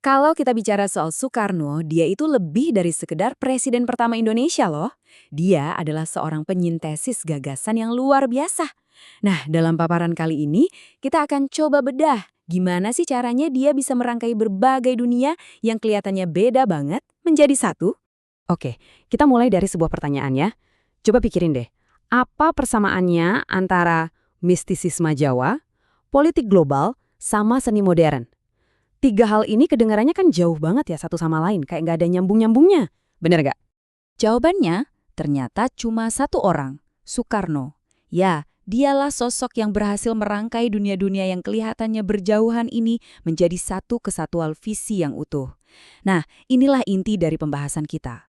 Kalau kita bicara soal Soekarno, dia itu lebih dari sekedar presiden pertama Indonesia loh. Dia adalah seorang penyintesis gagasan yang luar biasa. Nah, dalam paparan kali ini, kita akan coba bedah gimana sih caranya dia bisa merangkai berbagai dunia yang kelihatannya beda banget menjadi satu. Oke, kita mulai dari sebuah pertanyaan ya. Coba pikirin deh, apa persamaannya antara mistisisme Jawa, politik global, sama seni modern? Tiga hal ini kedengarannya kan jauh banget ya satu sama lain, kayak nggak ada nyambung-nyambungnya. Bener nggak? Jawabannya, ternyata cuma satu orang, Soekarno. Ya, dialah sosok yang berhasil merangkai dunia-dunia yang kelihatannya berjauhan ini menjadi satu kesatuan visi yang utuh. Nah, inilah inti dari pembahasan kita.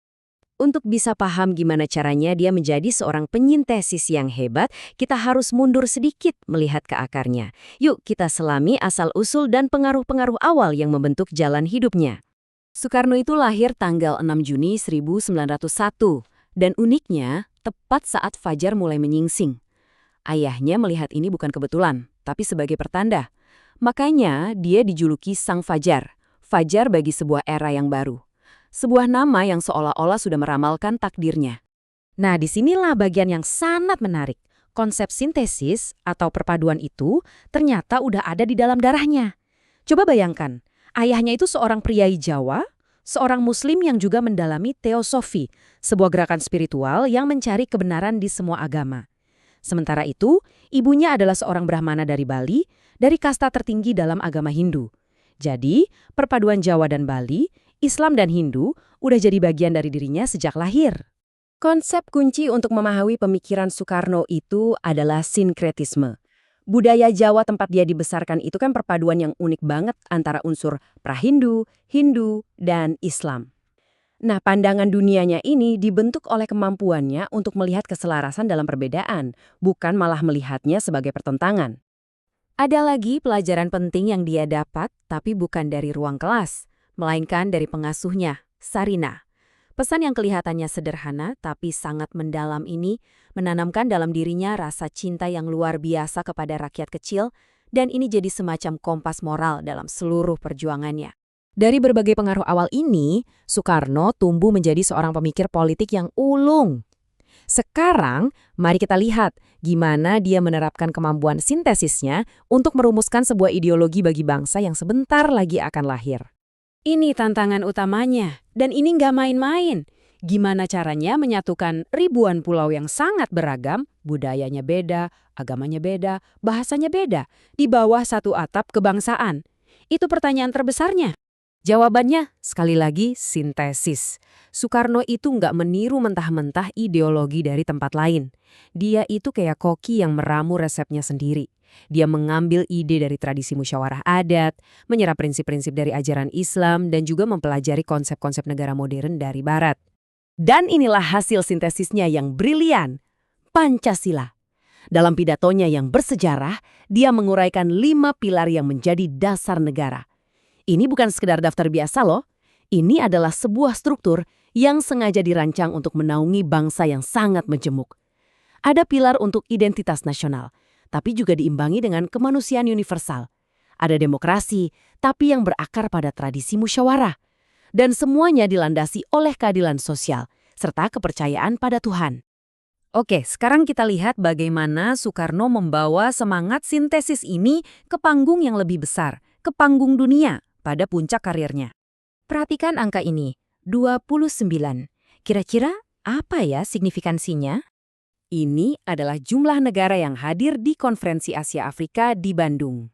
Untuk bisa paham gimana caranya dia menjadi seorang penyintesis yang hebat, kita harus mundur sedikit melihat ke akarnya. Yuk kita selami asal-usul dan pengaruh-pengaruh awal yang membentuk jalan hidupnya. Soekarno itu lahir tanggal 6 Juni 1901, dan uniknya, tepat saat fajar mulai menyingsing. Ayahnya melihat ini bukan kebetulan, tapi sebagai pertanda. Makanya dia dijuluki Sang Fajar, fajar bagi sebuah era yang baru. Sebuah nama yang seolah-olah sudah meramalkan takdirnya. Nah, disinilah bagian yang sangat menarik. Konsep sintesis atau perpaduan itu ternyata udah ada di dalam darahnya. Coba bayangkan, ayahnya itu seorang priai Jawa, seorang muslim yang juga mendalami teosofi, sebuah gerakan spiritual yang mencari kebenaran di semua agama. Sementara itu, ibunya adalah seorang Brahmana dari Bali, dari kasta tertinggi dalam agama Hindu. Jadi, perpaduan Jawa dan Bali, Islam dan Hindu udah jadi bagian dari dirinya sejak lahir. Konsep kunci untuk memahami pemikiran Soekarno itu adalah sinkretisme. Budaya Jawa tempat dia dibesarkan itu kan perpaduan yang unik banget antara unsur pra-Hindu, Hindu, dan Islam. Nah, pandangan dunianya ini dibentuk oleh kemampuannya untuk melihat keselarasan dalam perbedaan, bukan malah melihatnya sebagai pertentangan. Ada lagi pelajaran penting yang dia dapat, tapi bukan dari ruang kelas, melainkan dari pengasuhnya, Sarina. Pesan yang kelihatannya sederhana tapi sangat mendalam ini menanamkan dalam dirinya rasa cinta yang luar biasa kepada rakyat kecil, dan ini jadi semacam kompas moral dalam seluruh perjuangannya. Dari berbagai pengaruh awal ini, Soekarno tumbuh menjadi seorang pemikir politik yang ulung. Sekarang, mari kita lihat gimana dia menerapkan kemampuan sintesisnya untuk merumuskan sebuah ideologi bagi bangsa yang sebentar lagi akan lahir. Ini tantangan utamanya, dan ini nggak main-main. Gimana caranya menyatukan ribuan pulau yang sangat beragam, budayanya beda, agamanya beda, bahasanya beda, di bawah satu atap kebangsaan? Itu pertanyaan terbesarnya. Jawabannya, sekali lagi, sintesis. Soekarno itu nggak meniru mentah-mentah ideologi dari tempat lain. Dia itu kayak koki yang meramu resepnya sendiri. Dia mengambil ide dari tradisi musyawarah adat, menyerap prinsip-prinsip dari ajaran Islam, dan juga mempelajari konsep-konsep negara modern dari Barat. Dan inilah hasil sintesisnya yang brilian, Pancasila. Dalam pidatonya yang bersejarah, dia menguraikan 5 pilar yang menjadi dasar negara. Ini bukan sekedar daftar biasa loh. Ini adalah sebuah struktur yang sengaja dirancang untuk menaungi bangsa yang sangat majemuk. Ada pilar untuk identitas nasional, tapi juga diimbangi dengan kemanusiaan universal. Ada demokrasi, tapi yang berakar pada tradisi musyawarah. Dan semuanya dilandasi oleh keadilan sosial, serta kepercayaan pada Tuhan. Oke, sekarang kita lihat bagaimana Soekarno membawa semangat sintesis ini ke panggung yang lebih besar, ke panggung dunia, pada puncak karirnya. Perhatikan angka ini, 29. Kira-kira apa ya signifikansinya? Ini adalah jumlah negara yang hadir di Konferensi Asia Afrika di Bandung.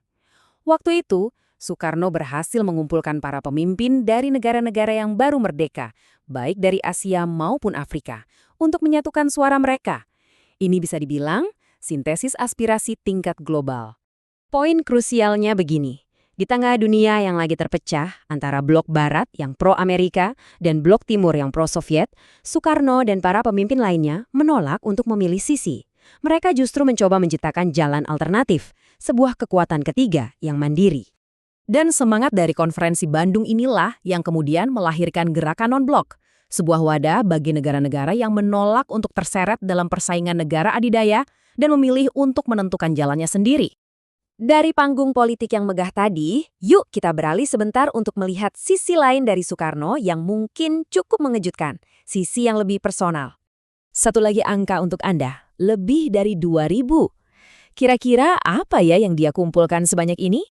Waktu itu, Soekarno berhasil mengumpulkan para pemimpin dari negara-negara yang baru merdeka, baik dari Asia maupun Afrika, untuk menyatukan suara mereka. Ini bisa dibilang sintesis aspirasi tingkat global. Poin krusialnya begini. Di tengah dunia yang lagi terpecah antara blok barat yang pro-Amerika dan blok timur yang pro-Soviet, Soekarno dan para pemimpin lainnya menolak untuk memilih sisi. Mereka justru mencoba menciptakan jalan alternatif, sebuah kekuatan ketiga yang mandiri. Dan semangat dari konferensi Bandung inilah yang kemudian melahirkan gerakan non-blok, sebuah wadah bagi negara-negara yang menolak untuk terseret dalam persaingan negara adidaya dan memilih untuk menentukan jalannya sendiri. Dari panggung politik yang megah tadi, yuk kita beralih sebentar untuk melihat sisi lain dari Soekarno yang mungkin cukup mengejutkan, sisi yang lebih personal. Satu lagi angka untuk Anda, lebih dari 2.000. Kira-kira apa ya yang dia kumpulkan sebanyak ini?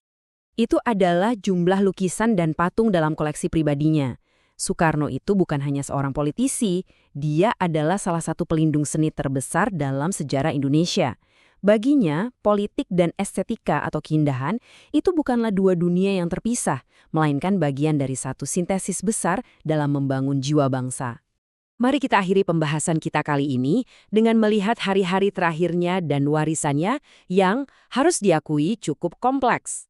Itu adalah jumlah lukisan dan patung dalam koleksi pribadinya. Soekarno itu bukan hanya seorang politisi, dia adalah salah satu pelindung seni terbesar dalam sejarah Indonesia. Baginya, politik dan estetika atau keindahan itu bukanlah dua dunia yang terpisah, melainkan bagian dari satu sintesis besar dalam membangun jiwa bangsa. Mari kita akhiri pembahasan kita kali ini dengan melihat hari-hari terakhirnya dan warisannya yang harus diakui cukup kompleks.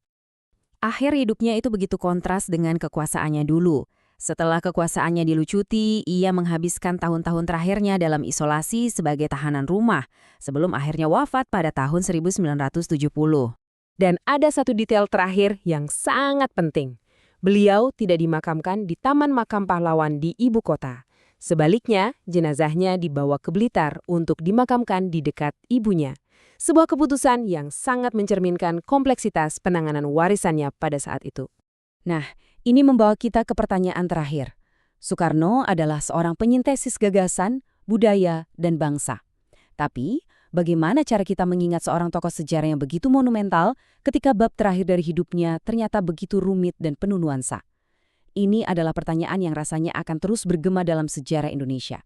Akhir hidupnya itu begitu kontras dengan kekuasaannya dulu. Setelah kekuasaannya dilucuti, ia menghabiskan tahun-tahun terakhirnya dalam isolasi sebagai tahanan rumah, sebelum akhirnya wafat pada tahun 1970. Dan ada satu detail terakhir yang sangat penting. Beliau tidak dimakamkan di Taman Makam Pahlawan di ibu kota. Sebaliknya, jenazahnya dibawa ke Blitar untuk dimakamkan di dekat ibunya. Sebuah keputusan yang sangat mencerminkan kompleksitas penanganan warisannya pada saat itu. Nah, ini membawa kita ke pertanyaan terakhir. Soekarno adalah seorang penyintesis gagasan, budaya, dan bangsa. Tapi, bagaimana cara kita mengingat seorang tokoh sejarah yang begitu monumental ketika bab terakhir dari hidupnya ternyata begitu rumit dan penuh nuansa? Ini adalah pertanyaan yang rasanya akan terus bergema dalam sejarah Indonesia.